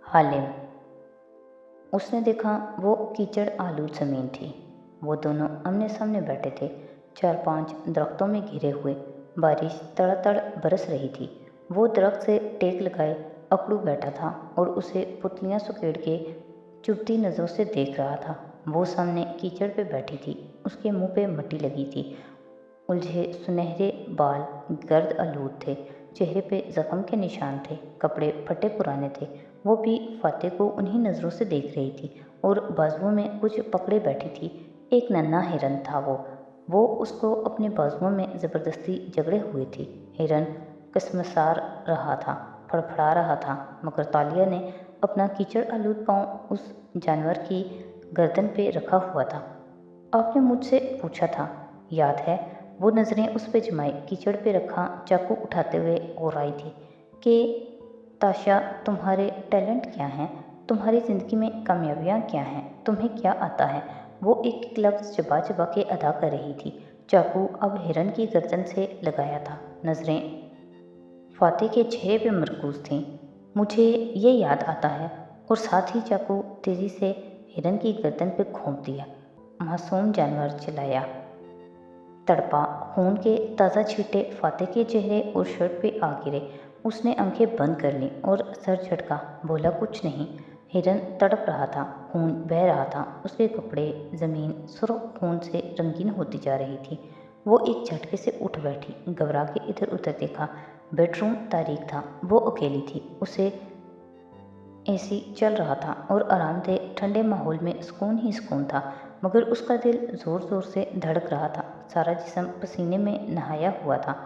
हालिम। उसने देखा वो कीचड़ आलूद ज़मीन थी। वो दोनों आमने सामने बैठे थे, 4-5 दरख्तों में घिरे हुए। बारिश तड़ातड़ बरस रही थी। वो दरख्त से टेक लगाए अकड़ू बैठा था और उसे पुतलियाँ सुकेड़ के चुभती नज़रों से देख रहा था। वो सामने कीचड़ पे बैठी थी, उसके मुंह पे मट्टी लगी थी, उलझे सुनहरे बाल गर्द आलूद थे, चेहरे पे जख्म के निशान थे, कपड़े फटे पुराने थे। वो भी फाते को उन्हीं नज़रों से देख रही थी और बाजुओं में कुछ पकड़े बैठी थी। एक नन्हा हिरन था वो उसको अपने बाजुओं में ज़बरदस्ती जकड़े हुए थी। हिरन कसमसार रहा था, फड़फड़ा रहा था, मगर तालिया ने अपना कीचड़ आलूद पाँव उस जानवर की गर्दन पे रखा हुआ था। आपने मुझसे पूछा था, याद है? वो नज़रें उस पे जमाई कीचड़ पे रखा चाकू उठाते हुए और आई थी कि ताशा, तुम्हारे टैलेंट क्या हैं? तुम्हारी ज़िंदगी में कामयाबियाँ क्या हैं? तुम्हें क्या आता है? वो एक एक लफ्ज़ चबा चबा के अदा कर रही थी। चाकू अब हिरन की गर्दन से लगाया था। नज़रें फाते के चेहरे पे मरकूज थीं। मुझे ये याद आता है, और साथ ही चाकू तेज़ी से हिरन की गर्दन पे घोंप दिया। मासूम जानवर चिल्लाया, तड़पा। खून के ताज़ा छींटे फाते के चेहरे और शर्ट पे आ गिरे। उसने आंखें बंद कर लीं और सर झटका, बोला कुछ नहीं। हिरन तड़प रहा था, खून बह रहा था, उसके कपड़े, ज़मीन सुर्ख खून से रंगीन होती जा रही थी। वो एक झटके से उठ बैठी, घबरा के इधर उधर देखा। बेडरूम तारीक था, वो अकेली थी। उसे एसी चल रहा था और आरामदेह ठंडे माहौल में सुकून ही सुकून था, मगर उसका दिल ज़ोर ज़ोर से धड़क रहा था। सारा जिस्म पसीने में नहाया हुआ था,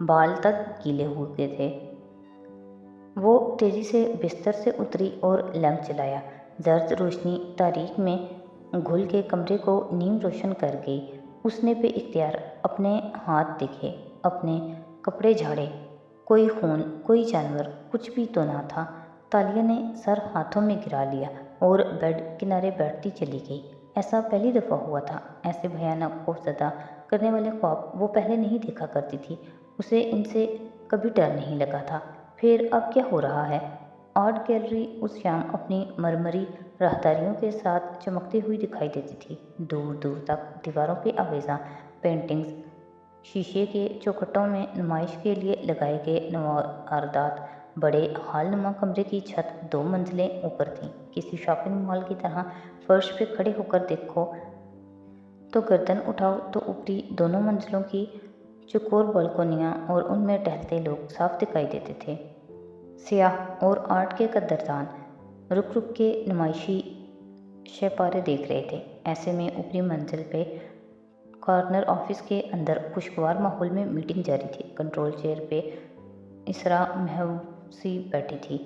बाल तक गीले हुए थे। वो तेज़ी से बिस्तर से उतरी और लैंप जलाया। जर्द रोशनी तारीक में घुल के कमरे को नीम रोशन कर गई। उसने बेइख्तियार अपने हाथ देखे, अपने कपड़े झाड़े। कोई खून, कोई जानवर, कुछ भी तो ना था। तालिया ने सर हाथों में गिरा लिया और बेड किनारे बैठती चली गई। ऐसा पहली दफ़ा हुआ था। ऐसे भयानक खौफज़दा करने वाले ख्वाब वो पहले नहीं देखा करती थी। उसे इनसे कभी डर नहीं लगा था। फिर अब क्या हो रहा है? आर्ट गैलरी उस शाम अपनी मरमरी राहदारियों के साथ चमकती हुई दिखाई देती थी। दूर दूर तक दीवारों पे आवेज़ां पेंटिंग्स, शीशे के चौखटों में नुमाइश के लिए लगाए गए नवारदात। बड़े हालनुमा कमरे की छत 2 मंजिलें ऊपर थी। किसी शॉपिंग मॉल की तरह फर्श पे खड़े होकर देखो तो गर्दन उठाओ तो ऊपरी दोनों मंजिलों की चौकोर बालकोनियाँ और उनमें टहलते लोग साफ दिखाई देते थे। सियाह और आर्ट के कद्दरदान रुक रुक के नुमाइशी शैपारे देख रहे थे। ऐसे में ऊपरी मंजिल पे कॉर्नर ऑफिस के अंदर खुशगवार माहौल में मीटिंग जारी थी। कंट्रोल चेयर पे इसरा महबूसी बैठी थी,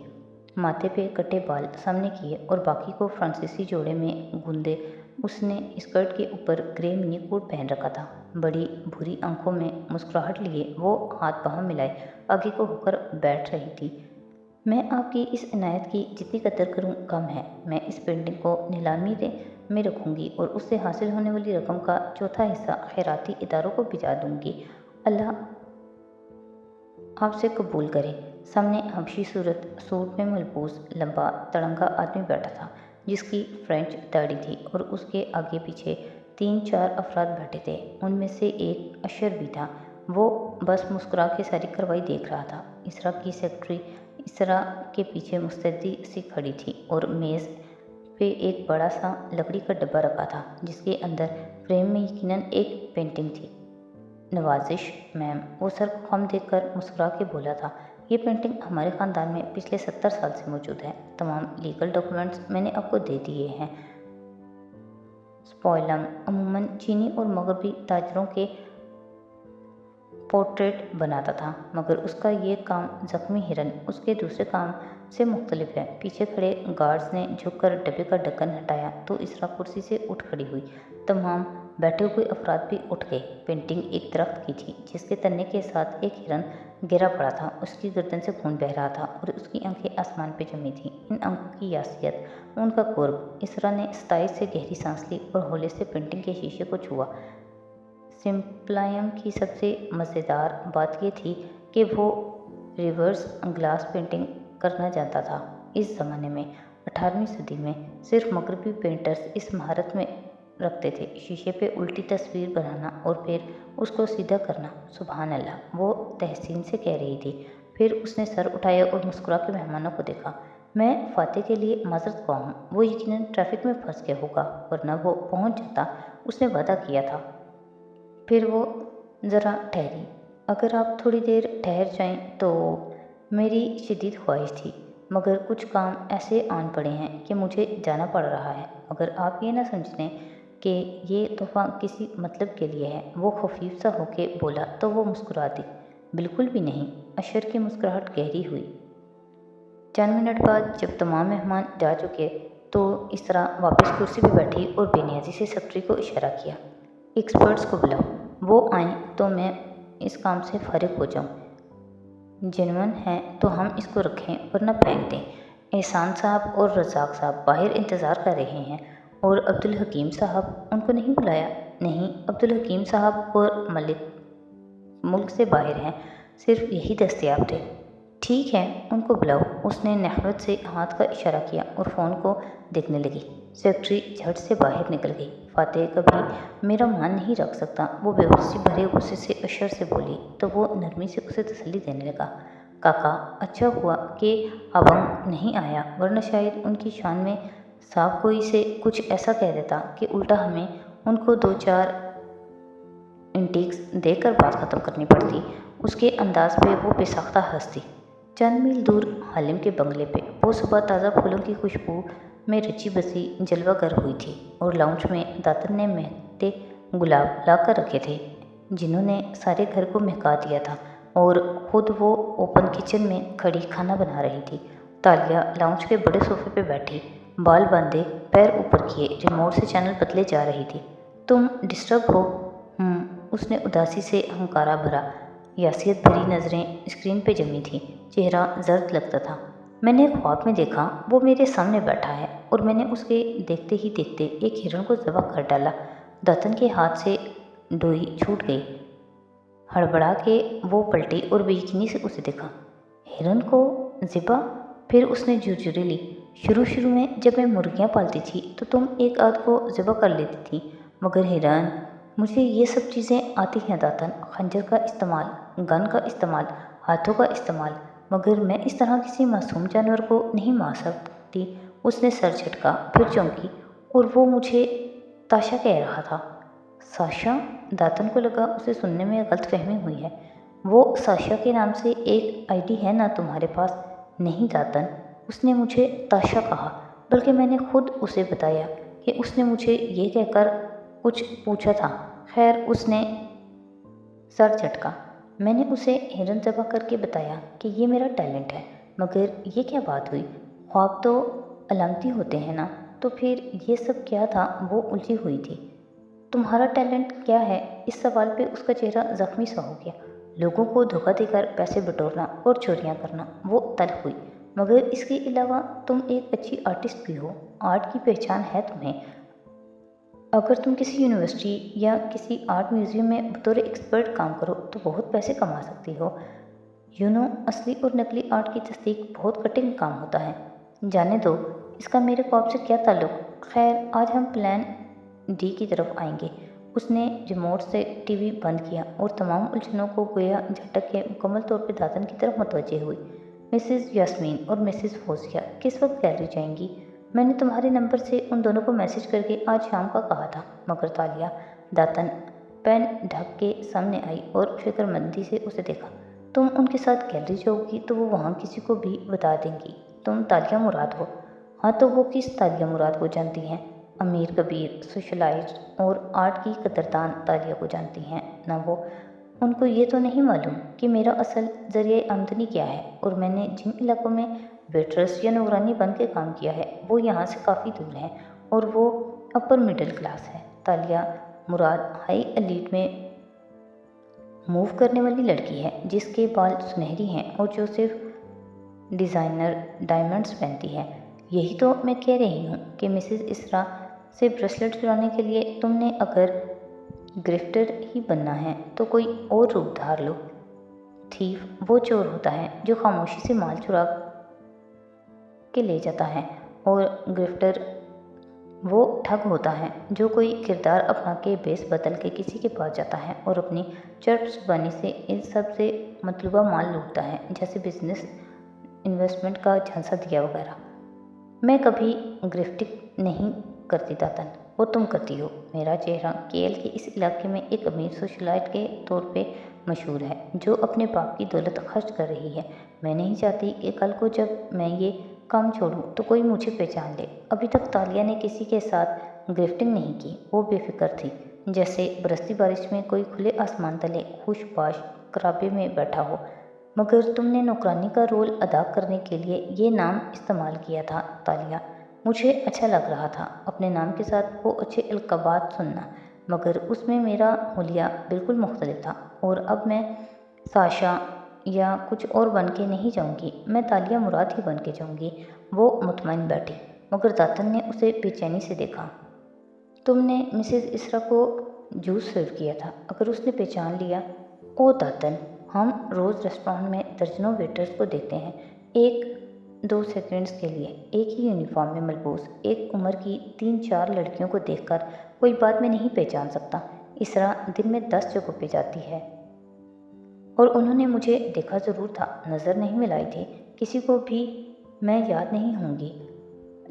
माथे पे कटे बाल सामने किए और बाकी को फ्रांसीसी जोड़े में गूंदे। उसने स्कर्ट के ऊपर ग्रे मिनी कोट पहन रखा था। बड़ी भूरी आंखों में मुस्कुराहट लिए वो हाथ बाहों मिलाए आगे को होकर बैठ रही थी। मैं आपकी इस इनायत की जितनी कदर करूं कम है। मैं इस पेंटिंग को नीलामी में रखूंगी और उससे हासिल होने वाली रकम का चौथा हिस्सा खैराती इदारों को भिजा दूंगी। अल्लाह आपसे कबूल करे। सामने हबशी सूट में मलबूस लंबा तड़ंगा आदमी बैठा था, जिसकी फ्रेंच दाढ़ी थी, और उसके आगे पीछे 3-4 अफराद बैठे थे। उनमें से एक अशर भी था। वो बस मुस्कुरा के सारी कार्रवाई देख रहा था। इसरा की सेक्रेटरी इसरा के पीछे मुस्तैदी सी खड़ी थी और मेज़ पे एक बड़ा सा लकड़ी का डब्बा रखा था, जिसके अंदर फ्रेम में यकीनन एक पेंटिंग थी। नवाजिश मैम, वो सर को कम देखकर मुस्कुरा के बोला था, ये पेंटिंग हमारे ख़ानदान में पिछले 70 साल से मौजूद है। तमाम लीगल डॉक्यूमेंट्स मैंने आपको दे दिए हैं। स्पॉयलम अमूमन चीनी और मगरबी ताजरों के पोर्ट्रेट बनाता था, मगर उसका ये काम जख्मी हिरन उसके दूसरे काम से मुख्तलिफ है। पीछे खड़े गार्ड्स ने झुककर डब्बे का ढक्कन हटाया तो इसरा कुर्सी से उठ खड़ी हुई। तमाम बैठे हुए अफराद भी उठ गए। पेंटिंग एक दरख्त की थी, जिसके तने के साथ एक हिरन गिरा पड़ा था। उसकी गर्दन से खून बह रहा था और उसकी आंखें आसमान पे जमी थीं। इन आंखों की यासियत, उनका कुर्ब। इसरा ने सताई से गहरी सांस ली और हौले से पेंटिंग के शीशे को छुआ। सिम्प्लायम की सबसे मज़ेदार बात यह थी कि वो रिवर्स ग्लास पेंटिंग करना जानता था। इस ज़माने में 18वीं सदी में सिर्फ मगरबी पेंटर्स इस महारत में रखते थे, शीशे पे उल्टी तस्वीर बनाना और फिर उसको सीधा करना। सुभान अल्लाह, वो तहसीन से कह रही थी। फिर उसने सर उठाया और मुस्कुरा के मेहमानों को देखा। मैं फ़ातिह के लिए माज़रत ख़्वाह हूँ, वो यकीनन ट्रैफिक में फंस गया होगा, वरना वो पहुँच जाता, उसने वादा किया था। फिर वो ज़रा ठहरी। अगर आप थोड़ी देर ठहर जाएं तो। मेरी शदीद ख्वाहिश थी, मगर कुछ काम ऐसे आन पड़े हैं कि मुझे जाना पड़ रहा है। अगर आप ये ना समझ लें कि ये तोहफ़ा किसी मतलब के लिए है, वो खफीफ सा होके बोला तो वो मुस्कुरा दी। बिल्कुल भी नहीं। अशर की मुस्कुराहट गहरी हुई। चंद मिनट बाद जब तमाम मेहमान जा चुके तो इस तरह वापस कुर्सी पर बैठी और बेनियाजी से सेक्रेटरी को इशारा किया, एक्सपर्ट्स को बुलाओ, वो आएँ तो मैं इस काम से फारिग हो जाऊँ। जेन्युइन है तो हम इसको रखें वरना फेंक दें। एहसान साहब और रज़ाक साहब बाहर इंतज़ार कर रहे हैं। और अब्दुल हकीम साहब, उनको नहीं बुलाया? नहीं, अब्दुल हकीम साहब और मलिक मुल्क से बाहर हैं, सिर्फ यही दस्तयाब थे। ठीक है, उनको बुलाओ। उसने नहवत से हाथ का इशारा किया और फ़ोन को देखने लगी। सेक्रेटरी झट से बाहर निकल गई। फ़ातिह कभी मेरा मान नहीं रख सकता, वो बेहोशी भरे गुस्से से अशर से बोली तो वो नरमी से उसे तसल्ली देने लगा। काका, अच्छा हुआ कि अबंग नहीं आया, वरना शायद उनकी शान में साहब कोई से कुछ ऐसा कह देता कि उल्टा हमें उनको 2-4 इंटीक्स देकर बात ख़त्म करनी पड़ती। उसके अंदाज पे वो बेसाख्ता हंसती। चंद मील दूर हालिम के बंगले पे वो सुबह ताज़ा फूलों की खुशबू में रची बसी जलवागर हुई थी और लाउंज में दातन ने महकते गुलाब ला कर रखे थे, जिन्होंने सारे घर को महका दिया था। और ख़ुद वो ओपन किचन में खड़ी खाना बना रही थी। तालिया लाउंज के बड़े सोफे पे बैठी, बाल बांधे, पैर ऊपर किए, रिमोट से चैनल बदले जा रही थी। तुम डिस्टर्ब हो? उसने उदासी से हंकारा भरा। यासियत भरी नज़रें स्क्रीन पे जमी थीं, चेहरा जर्द लगता था। मैंने ख्वाब में देखा वो मेरे सामने बैठा है और मैंने उसके देखते ही देखते एक हिरण को ज़बह कर डाला। दातन के हाथ से डोरी छूट गई। हड़बड़ा के वो पलटी और बेयकीनी से उसे देखा। हिरन को ज़िबा? फिर उसने झुरझुरी ली। शुरू में जब मैं मुर्गियाँ पालती थी तो तुम एक आध को ज़िबा कर लेती थी, मगर हिरन? मुझे ये सब चीज़ें आती हैं दातन, खंजर का इस्तेमाल, गन का इस्तेमाल, हाथों का इस्तेमाल, मगर मैं इस तरह किसी मासूम जानवर को नहीं मार सकती। उसने सर झटका, फिर चौंकी, और वो मुझे ताशा कह रहा था। साशा? दातन को लगा उसे सुनने में गलतफहमी हुई है। वो साशा के नाम से एक आईडी है ना तुम्हारे पास? नहीं दातन, उसने मुझे ताशा कहा, बल्कि मैंने खुद उसे बताया कि उसने मुझे ये कहकर कुछ पूछा था। खैर, उसने सर झटका। मैंने उसे हिरन ज़बह करके बताया कि ये मेरा टैलेंट है, मगर ये क्या बात हुई? ख्वाब तो अलामती होते हैं ना, तो फिर ये सब क्या था? वो उलझी हुई थी। तुम्हारा टैलेंट क्या है? इस सवाल पे उसका चेहरा जख्मी सा हो गया। लोगों को धोखा देकर पैसे बटोरना और चोरियां करना। वो तल्ख हुई। मगर इसके अलावा तुम एक अच्छी आर्टिस्ट भी हो, आर्ट की पहचान है तुम्हें। अगर तुम किसी यूनिवर्सिटी या किसी आर्ट म्यूज़ियम में बतौर एक्सपर्ट काम करो तो बहुत पैसे कमा सकती हो। असली और नकली आर्ट की तस्दीक बहुत कठिन काम होता है। जाने दो, इसका मेरे ख्वाब से क्या ताल्लुक़। खैर, आज हम प्लान डी की तरफ आएंगे। उसने रिमोट से टीवी बंद किया और तमाम उलझनों को गोया झटक के मुकम्मल तौर पर दातन की तरफ मुतवज्जे हुई। मिसेस यास्मीन और मिसेस फोजिया किस वक्त गैलरी जाएंगी? मैंने तुम्हारे नंबर से उन दोनों को मैसेज करके आज शाम का कहा था, मगर तालिया। दातन पेन ढक के सामने आई और फिक्रमंदी से उसे देखा। तुम उनके साथ गैलरी जाओगी तो वो वहाँ किसी को भी बता देंगी तुम तालिया मुराद हो। हाँ, तो वो किस तालिया मुराद को जानती हैं? अमीर कबीर, सोशलाइज्ड और आर्ट की कदरदान तालिया को जानती हैं ना वो। उनको ये तो नहीं मालूम कि मेरा असल ज़रिए आमदनी क्या है, और मैंने जिन इलाकों में वेट्रेस या नौकरानी बन के काम किया है वो यहाँ से काफ़ी दूर है, और वो अपर मिडिल क्लास है। तालिया मुराद हाई एलीट में मूव करने वाली लड़की है, जिसके बाल सुनहरी हैं और जो सिर्फ डिज़ाइनर डायमंड्स पहनती है। यही तो मैं कह रही हूँ कि मिसेस इसरा से ब्रेसलेट चुराने के लिए तुमने अगर ग्रिफ्टर ही बनना है तो कोई और रूप धार लो। थीफ वो चोर होता है जो खामोशी से माल चुरा کے لے جاتا ہے، اور گرفٹر وہ ٹھگ ہوتا ہے جو کوئی کردار اپنا کے بیس بدل کے کسی کے پاس جاتا ہے اور اپنی چرب زبانی سے ان سب سے مطلوبہ مال لوٹتا ہے، جیسے بزنس انویسٹمنٹ کا جھانسا دیا وغیرہ۔ میں کبھی گرفٹنگ نہیں کرتی داتن، وہ تم کرتی ہو۔ میرا چہرہ کیل کے اس علاقے میں ایک امیر سوشلائٹ کے طور پہ مشہور ہے جو اپنے باپ کی دولت خرچ کر رہی ہے۔ میں نہیں چاہتی کہ کل کو جب میں یہ کام چھوڑوں تو کوئی مجھے پہچان لے۔ ابھی تک تالیہ نے کسی کے ساتھ گرفٹنگ نہیں کی، وہ بے فکر تھی، جیسے برستی بارش میں کوئی کھلے آسمان تلے خوش باش کرابے میں بیٹھا ہو۔ مگر تم نے نوکرانی کا رول ادا کرنے کے لیے یہ نام استعمال کیا تھا تالیہ۔ مجھے اچھا لگ رہا تھا اپنے نام کے ساتھ وہ اچھے القابات سننا، مگر اس میں میرا حلیہ بالکل مختلف تھا، اور اب میں ساشا یا کچھ اور بن کے نہیں جاؤں گی، میں تالیہ مراد ہی بن کے جاؤں گی۔ وہ مطمئن بیٹھی، مگر داتن نے اسے بے چینی سے دیکھا۔ تم نے مسز اسرا کو جوس سرو کیا تھا، اگر اس نے پہچان لیا۔ او داتن، ہم روز ریسٹورانٹ میں درجنوں ویٹرز کو دیکھتے ہیں، ایک دو سیکنڈز کے لیے ایک ہی یونیفارم میں ملبوس ایک عمر کی 3-4 لڑکیوں کو دیکھ کر کوئی بعد میں نہیں پہچان سکتا۔ اسرا دن میں 10 جگہوں پہ جاتی ہے، اور انہوں نے مجھے دیکھا ضرور تھا، نظر نہیں ملائی تھی کسی کو بھی، میں یاد نہیں ہوں گی۔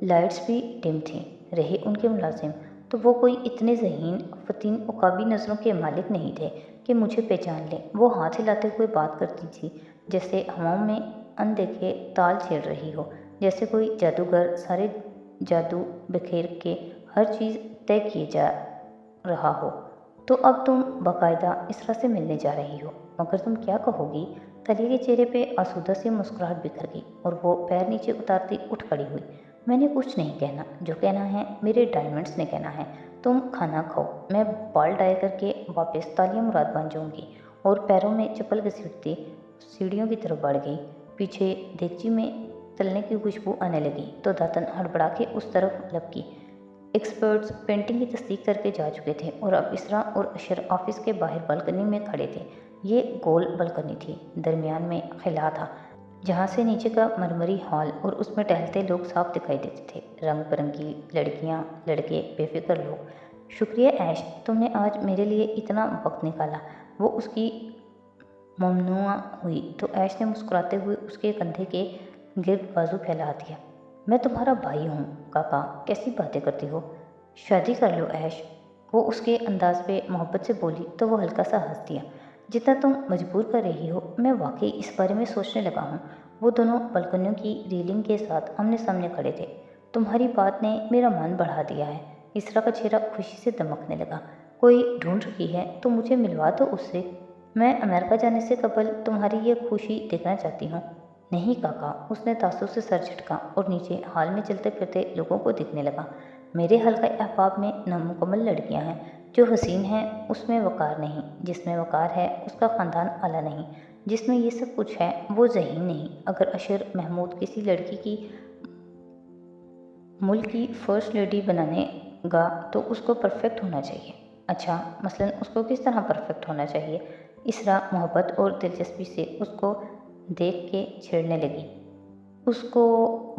لائٹس بھی ڈم تھیں۔ رہے ان کے ملازم تو وہ کوئی اتنے ذہین فطن عقابی نظروں کے مالک نہیں تھے کہ مجھے پہچان لیں۔ وہ ہاتھ ہلاتے ہوئے بات کرتی تھی جیسے ہواؤں میں اندیکھے تال چھیڑ رہی ہو، جیسے کوئی جادوگر سارے جادو بکھیر کے ہر چیز طے کیے جا رہا ہو۔ تو اب تم باقاعدہ اسرا سے ملنے جا رہی ہو، مگر تم کیا کہو گی؟ تالیہ کے چہرے پہ آسودہ سی مسکراہٹ بکھر گئی اور وہ پیر نیچے اتارتی اٹھ کھڑی ہوئی۔ میں نے کچھ نہیں کہنا، جو کہنا ہے میرے ڈائمنڈس نے کہنا ہے۔ تم کھانا کھاؤ، میں بال ڈائی کر کے واپس تالیہ مراد بن جاؤں گی۔ اور پیروں میں چپل گھسیٹتی سیڑھیوں کی طرف بڑھ گئی۔ پیچھے دیگچی میں تلنے کی خوشبو آنے لگی تو داتن ہڑبڑا کے اس طرف لپکی۔ ایکسپرٹس پینٹنگ کی تصدیق کر کے جا چکے تھے اور اب اسرا اور اشر آفس کے باہر بالکنی میں کھڑے تھے۔ یہ گول بالکنی تھی، درمیان میں خلا تھا جہاں سے نیچے کا مرمری ہال اور اس میں ٹہلتے لوگ صاف دکھائی دیتے تھے، رنگ برنگی لڑکیاں، لڑکے، بے فکر لوگ۔ شکریہ ایش، تم نے آج میرے لیے اتنا وقت نکالا۔ وہ اس کی ممنوع ہوئی تو ایش نے مسکراتے ہوئے اس کے کندھے کے گرد بازو پھیلا دیا۔ میں تمہارا بھائی ہوں کاکا، کیسی باتیں کرتی ہو؟ شادی کر لو ایش، وہ اس کے انداز پہ محبت سے بولی تو وہ ہلکا سا ہنس دیا۔ جتنا تم مجبور کر رہی ہو، میں واقعی اس بارے میں سوچنے لگا ہوں۔ وہ دونوں بالکنیوں کی ریلنگ کے ساتھ آمنے سامنے کھڑے تھے۔ تمہاری بات نے میرا من بڑھا دیا ہے۔ اسرا کا چہرہ خوشی سے دمکنے لگا۔ کوئی ڈھونڈ رہی ہے تو مجھے ملوا دو اس سے، میں امریکہ جانے سے قبل تمہاری یہ خوشی دیکھنا چاہتی ہوں۔ نہیں کاکا، اس نے تعصب سے سر جھٹکا اور نیچے ہال میں چلتے پھرتے لوگوں کو دیکھنے لگا۔ میرے حلقہ احباب میں نامکمل لڑکیاں ہیں، جو حسین ہیں اس میں وقار نہیں، جس میں وقار ہے اس کا خاندان اعلیٰ نہیں، جس میں یہ سب کچھ ہے وہ ذہین نہیں۔ اگر اشر محمود کسی لڑکی کی ملک کی فرسٹ لیڈی بنانے گا تو اس کو پرفیکٹ ہونا چاہیے۔ اچھا، مثلاً اس کو کس طرح پرفیکٹ ہونا چاہیے؟ اسرا محبت اور دلچسپی سے اس کو دیکھ کے چھیڑنے لگی۔ اس کو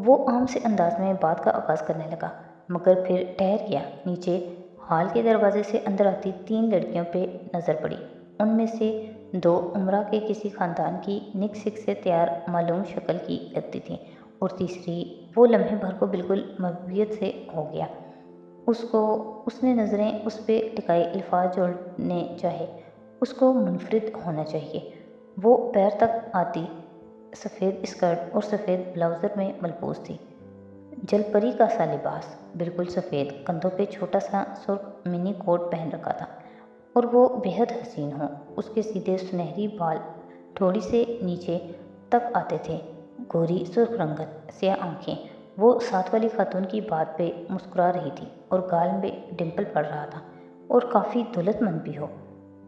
وہ عام سے انداز میں بات کا آغاز کرنے لگا، مگر پھر ٹھہر گیا۔ نیچے ہال کے دروازے سے اندر آتی 3 لڑکیوں پہ نظر پڑی۔ ان میں سے 2 امرا کے کسی خاندان کی نک سک سے تیار معلوم شکل کی لگتی تھیں، اور تیسری، وہ لمحے بھر کو بالکل محبوبیت سے ہو گیا۔ اس نے نظریں اس پہ ٹکائی، الفاظ جوڑنے چاہے، اس کو منفرد ہونا چاہیے۔ وہ پیر تک آتی سفید اسکرٹ اور سفید بلاؤزر میں ملبوس تھی، جل پری کا سا لباس، بالکل سفید، کندھوں پہ چھوٹا سا سرخ منی کوٹ پہن رکھا تھا، اور وہ بے حد حسین ہو۔ اس کے سیدھے سنہری بال تھوڑی سے نیچے تک آتے تھے، گہری سرخ رنگت، سیاہ آنکھیں۔ وہ ساتھ والی خاتون کی بات پہ مسکرا رہی تھی اور گال میں ڈمپل پڑ رہا تھا، اور کافی دولت مند بھی ہو۔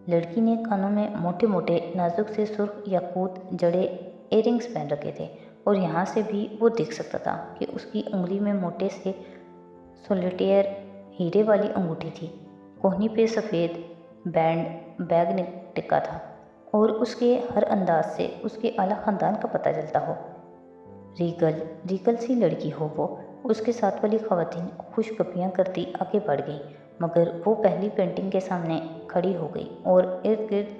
لڑکی نے کانوں میں موٹے موٹے نازک سے سرخ یاقوت جڑے ایئر رنگز پہن رکھے تھے، اور یہاں سے بھی وہ دیکھ سکتا تھا کہ اس کی انگلی میں موٹے سے سولیٹیئر ہیرے والی انگوٹھی تھی۔ کوہنی پہ سفید بینڈ بیگ ٹکا تھا، اور اس کے ہر انداز سے اس کے اعلیٰ خاندان کا پتہ چلتا ہو۔ रीगल रीगल सी लड़की हो वो। उसके साथ वाली खवातीन खुशगपियाँ करती आगे बढ़ गई, मगर वो पहली पेंटिंग के सामने खड़ी हो गई और इर्द गिर्द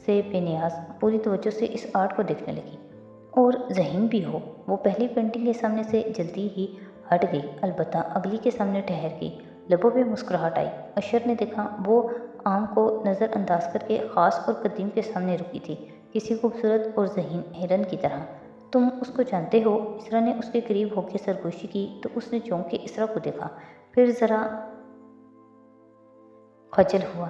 से बेनियाज पूरी तवज्जो से इस आर्ट को देखने लगी। और ज़हीन भी हो, वो पहली पेंटिंग के सामने से जल्दी ही हट गई, अलबत्ता अगली के सामने ठहर गई। लबों पे मुस्कुराहट आई। अशर ने देखा वो आम को नज़रअंदाज करके ख़ास और कदीम के सामने रुकी थी, किसी खूबसूरत और ज़हीन हिरन की तरह। तुम उसको जानते हो? इसरा ने उसके करीब होकर सरगोशी की तो उसने चौंक के इसरा को देखा, फिर ज़रा खजल हुआ।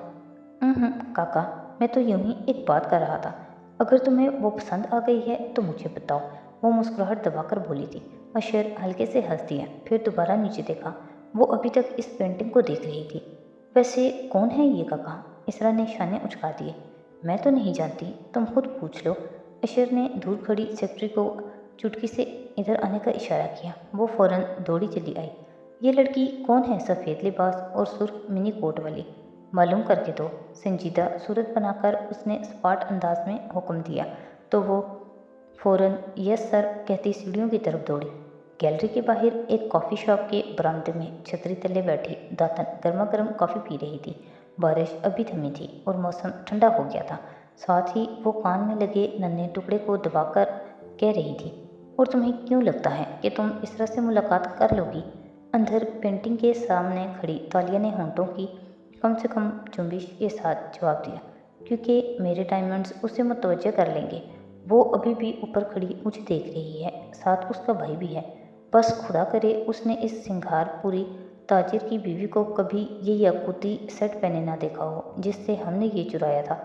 काका, मैं तो यूं ही एक बात कर रहा था। अगर तुम्हें वो पसंद आ गई है तो मुझे बताओ। वो मुस्कुराहट दबाकर बोली थी। अशर हल्के से हंस दिया, फिर दोबारा नीचे देखा। वो अभी तक इस पेंटिंग को देख रही थी। वैसे कौन है ये काका? इसरा ने शाने उचका दिए। मैं तो नहीं जानती, तुम खुद पूछ लो। अशर ने दूर खड़ी सेक्रेटरी को चुटकी से इधर आने का इशारा किया। वो फौरन दौड़ी चली आई। ये लड़की कौन है, सफ़ेद लिबास और सुर्ख मिनी कोट वाली? मालूम करके दो। संजीदा सूरत बनाकर उसने सपाट अंदाज में हुक्म दिया, तो वो फौरन यस सर कहती सीढ़ियों की तरफ दौड़ी। गैलरी के बाहर एक कॉफ़ी शॉप के बरामदे में छतरी तले बैठी दातन गर्मा गर्म कॉफ़ी पी रही थी। बारिश अभी थमी थी और मौसम ठंडा हो गया था। साथ ही वो कान में लगे नन्हे टुकड़े को दबाकर कह रही थी, और तुम्हें क्यों लगता है कि तुम इसरा से मुलाकात कर लोगी? अंदर पेंटिंग के सामने खड़ी तालिया ने होंठों की कम से कम जुम्बिश के साथ जवाब दिया, क्योंकि मेरे डायमंड्स उसे मुतवज्जह कर लेंगे। वो अभी भी ऊपर खड़ी मुझे देख रही है, साथ उसका भाई भी है। बस खुदा करे उसने इस सिंगारपुरी ताजिर की बीवी को कभी ये याकूती सेट पहने ना देखा हो जिससे हमने ये चुराया था।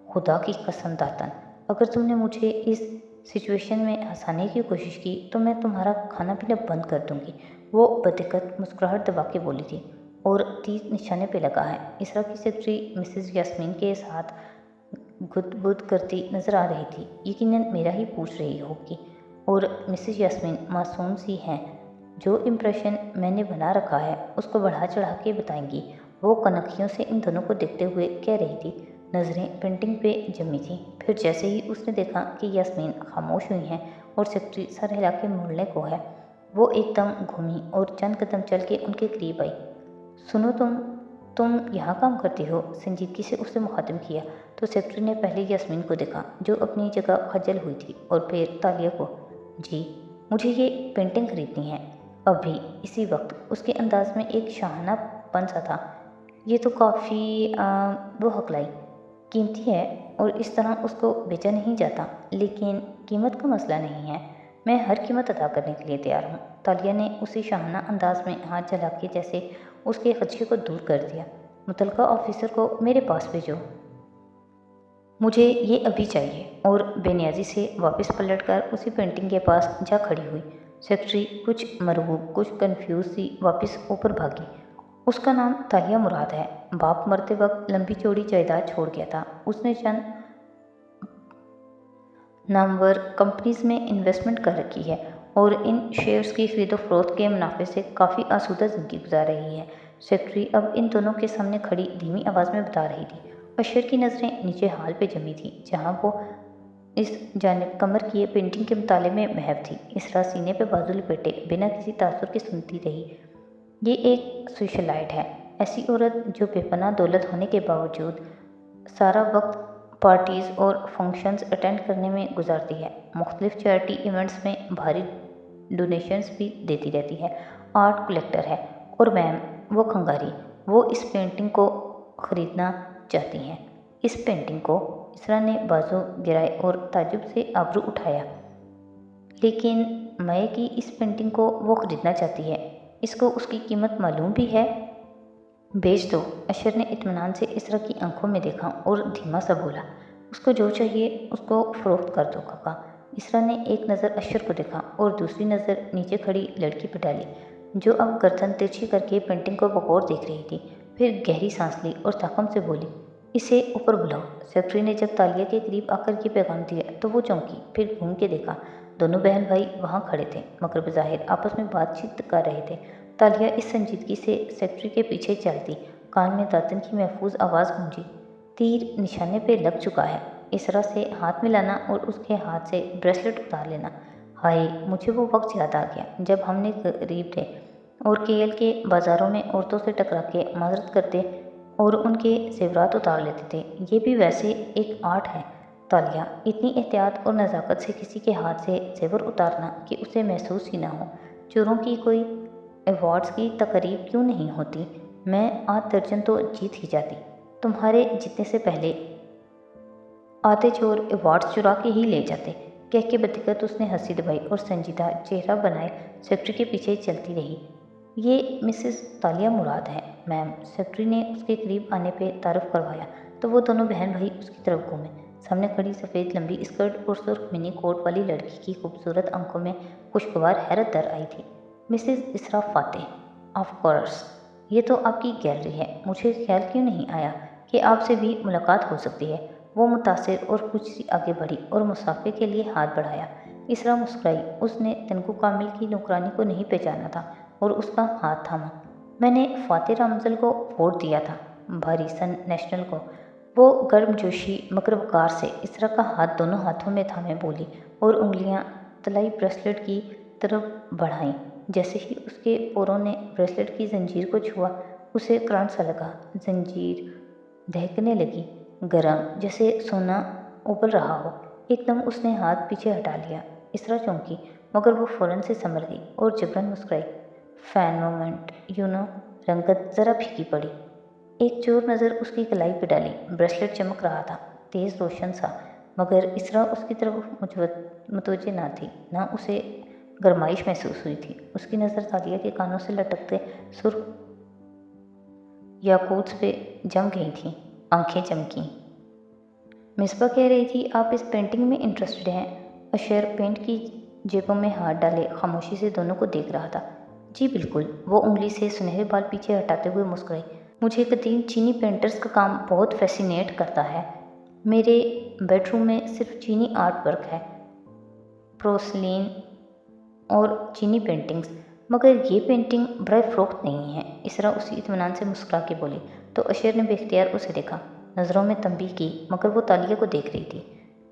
खुदा की कसम दातन, अगर तुमने मुझे इस सिचुएशन में हंसाने की कोशिश की तो मैं तुम्हारा खाना पीना बंद कर दूंगी। वो बदिक्कत मुस्कुराहट दबा के बोली थी। और तीर निशाने पे लगा है। इसरा की सेक्रेटरी मिसेस यास्मीन के साथ गुदगुद करती नजर आ रही थी। यकीनन मेरा ही पूछ रही होगी। और मिसेस यास्मीन मासूम सी हैं, जो इम्प्रेशन मैंने बना रखा है उसको बढ़ा चढ़ा के बताएंगी। वो कनखियों से इन दोनों को देखते हुए कह रही थी। नज़रें पेंटिंग पे जमी थी। फिर जैसे ही उसने देखा कि यास्मीन खामोश हुई हैं और सेक्रेटरी सर हिला के मुड़ने को है, वो एकदम घूमी और चंद कदम चल के उनके करीब आई। सुनो, तुम यहाँ काम करती हो? संजीदगी से उससे मुखातिब किया तो सेक्रेटरी ने पहले यास्मीन को देखा, जो अपनी जगह खजल हुई थी, और फिर तालिया को। जी, मुझे ये पेंटिंग खरीदनी है, अभी, इसी वक्त। उसके अंदाज में एक शाहानापन सा था। ये तो काफ़ी वो हकलाई कीमती है और इस तरह उसको बेचा नहीं जाता, लेकिन कीमत का मसला नहीं है। मैं हर कीमत अदा करने के लिए तैयार हूँ। तालिया ने उसी शाहाना अंदाज में हाथ चला के जैसे उसके खदशे को दूर कर दिया। मुतलका ऑफिसर को मेरे पास भेजो, मुझे ये अभी चाहिए। और बेनियाजी से वापस पलटकर उसी पेंटिंग के पास जा खड़ी हुई। सेक्रेटरी कुछ मरहूब, कुछ कन्फ्यूज सी वापस ऊपर भागी। उसका नाम तालिया मुराद है। बाप मरते वक्त लंबी चौड़ी जायदाद छोड़ गया था। उसने चंद नामवर कंपनीज में इन्वेस्टमेंट कर रखी है और इन शेयर्स की खरीदो फरोख्त के मुनाफे से काफ़ी आसूदा ज़िंदगी गुजार रही है। सेक्रेटरी अब इन दोनों के सामने खड़ी धीमी आवाज़ में बता रही थी। अशर की नज़रें नीचे हाल पे जमी थी, जहाँ वो इस जानिब कमर किए पेंटिंग के मुताले में महव थी। इसरा सीने पे बाजू लपेटे बिना किसी तासुर के सुनती रही। ये एक सोशलाइट है, ऐसी औरत जो बेपनाह दौलत होने के बावजूद सारा वक्त पार्टीज़ और फंक्शंस अटेंड करने में गुजारती है। मुख्तलिफ चैरिटी इवेंट्स में भारी डोनेशंस भी देती रहती है। आर्ट कलेक्टर है। और मैम, वो खंगारी, वो इस पेंटिंग को ख़रीदना चाहती हैं। इस पेंटिंग को? इसरा ने बाजू गिराए और ताज्जुब से आबरू उठाया। लेकिन मैं की इस पेंटिंग को वो ख़रीदना चाहती है। इसको उसकी कीमत मालूम भी है? बेच दो। अशर ने इत्मीनान से इसरा की आंखों में देखा और धीमा सा बोला, उसको जो चाहिए उसको फ़रोख्त कर दो काका। इसरा ने एक नज़र अशर को देखा और दूसरी नज़र नीचे खड़ी लड़की पर डाली, जो अब गर्दन तिरछी करके पेंटिंग को बगौर देख रही थी। फिर गहरी सांस ली और ताकम से बोली, इसे ऊपर बुलाओ। सेक्रेटरी ने जब तालिया के करीब आकर ये पैगाम दिया तो वो चौंकी, फिर घूम के देखा। दोनों बहन भाई वहाँ खड़े थे, मगर बज़ाहिर आपस में बातचीत कर रहे थे। तालिया इस संजीदगी से सेक्रेटरी के पीछे चलती। कान में दातन की महफूज आवाज़ गूंजी, तीर निशाने पे लग चुका है। इसरा से हाथ मिलाना और उसके हाथ से ब्रेसलेट उतार लेना। ہائے، مجھے وہ وقت یاد آ گیا جب ہم نے قریب تھے اور کیل کے بازاروں میں عورتوں سے ٹکرا کے معذرت کرتے اور ان کے زیورات اتار لیتے تھے۔ یہ بھی ویسے ایک آرٹ ہے تالیہ، اتنی احتیاط اور نزاکت سے کسی کے ہاتھ سے زیور اتارنا کہ اسے محسوس ہی نہ ہو۔ چوروں کی کوئی ایوارڈز کی تقریب کیوں نہیں ہوتی؟ میں آدھ درجن تو جیت ہی جاتی۔ تمہارے جیتنے سے پہلے آتے چور ایوارڈز چرا کے ہی لے جاتے، کہہ کے بدقت اس نے ہنسی دبائی اور سنجیدہ چہرہ بنائے سیکرٹری کے پیچھے چلتی رہی۔ یہ مسز تالیہ مراد ہے میم۔ سیکرٹری نے اس کے قریب آنے پہ تعارف کروایا تو وہ دونوں بہن بھائی اس کی طرف گھومے۔ سامنے کھڑی سفید لمبی اسکرٹ اور سرخ منی کوٹ والی لڑکی کی خوبصورت آنکھوں میں خوشگوار حیرت در آئی تھی۔ مسز اسرا فاتح، آف کورس، یہ تو آپ کی گیلری ہے، مجھے خیال کیوں نہیں آیا کہ آپ سے بھی ملاقات ہو سکتی ہے۔ وہ متاثر اور کچھ سی آگے بڑھی اور مصافحے کے لیے ہاتھ بڑھایا۔ اسرا مسکرائی، اس نے تنکو کامل کی نوکرانی کو نہیں پہچانا تھا اور اس کا ہاتھ تھاما۔ میں نے فاتح رامزل کو ووٹ دیا تھا، بھاری سن نیشنل کو۔ وہ گرم جوشی مگر وقار سے اسرا کا ہاتھ دونوں ہاتھوں میں تھامے بولی اور انگلیاں طلائی بریسلٹ کی طرف بڑھائیں۔ جیسے ہی اس کے پوروں نے بریسلٹ کی زنجیر کو چھوا، اسے کرنٹ سا لگا، زنجیر دہکنے لگی، گرم جیسے سونا ابل رہا ہو۔ ایک دم اس نے ہاتھ پیچھے ہٹا لیا۔ اسرا چونکی مگر وہ فوراً سے سنبھل گئی اور جبراً مسکرائی۔ فین مومنٹ، رنگت ذرا پھیکی پڑی۔ ایک چور نظر اس کی کلائی پہ ڈالی، بریسلٹ چمک رہا تھا، تیز روشن سا، مگر اسرا اس کی طرف متوجہ نہ تھی، نہ اسے گرمائش محسوس ہوئی تھی۔ اس کی نظر تالیہ کے کانوں سے لٹکتے سرخ یاقوتس پہ جم گئی تھی، آنکھیں چمکیں۔ مصباح کہہ رہی تھی آپ اس پینٹنگ میں انٹرسٹڈ ہیں؟ اشر پینٹ کی جیبوں میں ہاتھ ڈالے خاموشی سے دونوں کو دیکھ رہا تھا۔ جی بالکل، وہ انگلی سے سنہرے بال پیچھے ہٹاتے ہوئے مسکرائی۔ مجھے قدیم چینی پینٹرز کا کام بہت فیسینیٹ کرتا ہے۔ میرے بیڈ روم میں صرف چینی آرٹ ورک ہے، پورسلین اور چینی پینٹنگز، مگر یہ پینٹنگ برائے فروخت نہیں ہے۔ اسرا اسی اطمینان سے مسکرا کے بولی تو اشر نے بے اختیار اسے دیکھا، نظروں میں تنبیہ کی، مگر وہ تالیہ کو دیکھ رہی تھی۔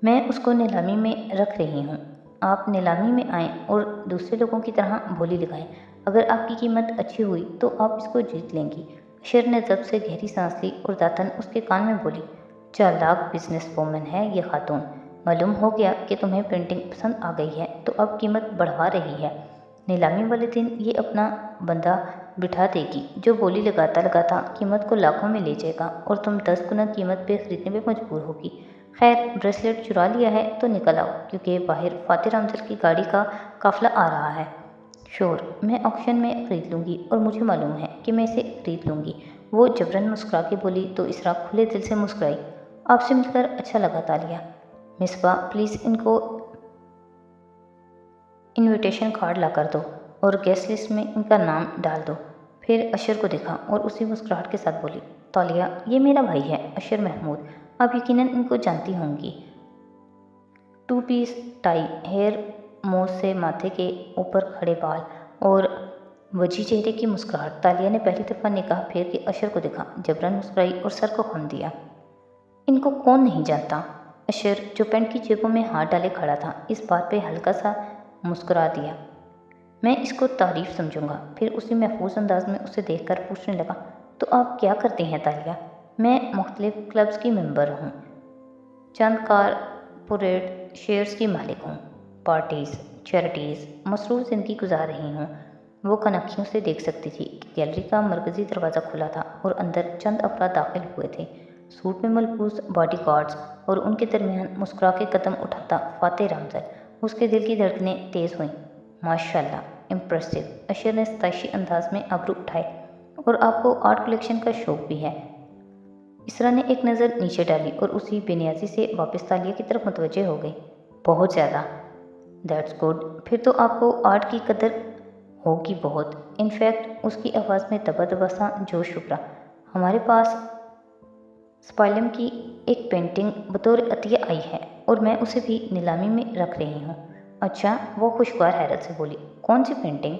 میں اس کو نیلامی میں رکھ رہی ہوں، آپ نیلامی میں آئیں اور دوسرے لوگوں کی طرح بولی لگائیں، اگر آپ کی قیمت اچھی ہوئی تو آپ اس کو جیت لیں گی۔ اشر نے ضبط سے گہری سانس لی اور داتن اس کے کان میں بولی، چالاک بزنس وومن ہے یہ خاتون، معلوم ہو گیا کہ تمہیں پینٹنگ پسند آ گئی ہے تو اب قیمت بڑھوا رہی ہے۔ نیلامی والے دن یہ اپنا بندہ بٹھا دے گی جو بولی لگاتا لگاتا قیمت کو لاکھوں میں لے جائے گا اور تم 10 گنا قیمت پہ خریدنے پہ مجبور ہوگی۔ خیر، بریسلٹ چرا لیا ہے تو نکل آؤ کیونکہ باہر فاتح رامزل کی گاڑی کا قافلہ آ رہا ہے۔ شور، میں آکشن میں خرید لوں گی اور مجھے معلوم ہے کہ میں اسے خرید لوں گی، وہ جبراً مسکرا کے بولی تو اسرا کھلے دل سے مسکرائی۔ آپ سے مل کر اچھا لگا تالیہ۔ مصباح پلیز ان کو انویٹیشن کارڈ لا کر دو اور گیسٹ لسٹ میں ان کا نام ڈال دو۔ پھر اشر کو دیکھا اور اسی مسکراہٹ کے ساتھ بولی، تالیہ یہ میرا بھائی ہے اشر محمود، آپ یقیناً ان کو جانتی ہوں گی۔ 2 پیس ٹائی، ہیئر موز سے ماتھے کے اوپر کھڑے بال اور وجیح چہرے کی مسکراہٹ۔ تالیہ نے پہلی دفعہ نگاہ پھیر کے اشر کو دیکھا، جبراً مسکرائی اور سر کو خم دیا۔ ان کو کون نہیں جانتا؟ اشر جو پینٹ کی جیبوں میں ہاتھ ڈالے کھڑا تھا، اس بات پہ ہلکا سا مسکرا دیا۔ میں اس کو تعریف سمجھوں گا۔ پھر اسی محفوظ انداز میں اسے دیکھ کر پوچھنے لگا، تو آپ کیا کرتے ہیں تالیہ؟ میں مختلف کلبز کی ممبر ہوں، چند کارپوریٹ شیئرز کی مالک ہوں، پارٹیز، چیریٹیز، مصروف زندگی گزار رہی ہوں۔ وہ کنکھیوں سے دیکھ سکتی تھی کہ گیلری کا مرکزی دروازہ کھلا تھا اور اندر چند افراد داخل ہوئے تھے، سوٹ میں ملبوس باڈی گارڈز، اور ان کے درمیان مسکرا کے قدم اٹھاتا فاتح رامزل۔ اس کے دل کی دھڑکنیں تیز ہوئیں۔ ماشاءاللہ، امپریسو، اشر نے ستائشی انداز میں ابرو اٹھائے، اور آپ کو آرٹ کلیکشن کا شوق بھی ہے۔ اسرا نے ایک نظر نیچے ڈالی اور اسی بے نیازی سے واپس تالیہ کی طرف متوجہ ہو گئی۔ بہت زیادہ۔ دیٹس گڈ، پھر تو آپ کو آرٹ کی قدر ہوگی بہت۔ انفیکٹ، اس کی آواز میں دبا دبا سا جوش ابھرا، ہمارے پاس سپائلم کی ایک پینٹنگ بطور عطیہ آئی ہے اور میں اسے بھی نیلامی میں رکھ رہی ہوں۔ اچھا، وہ خوشگوار حیرت سے بولی، کون سی پینٹنگ؟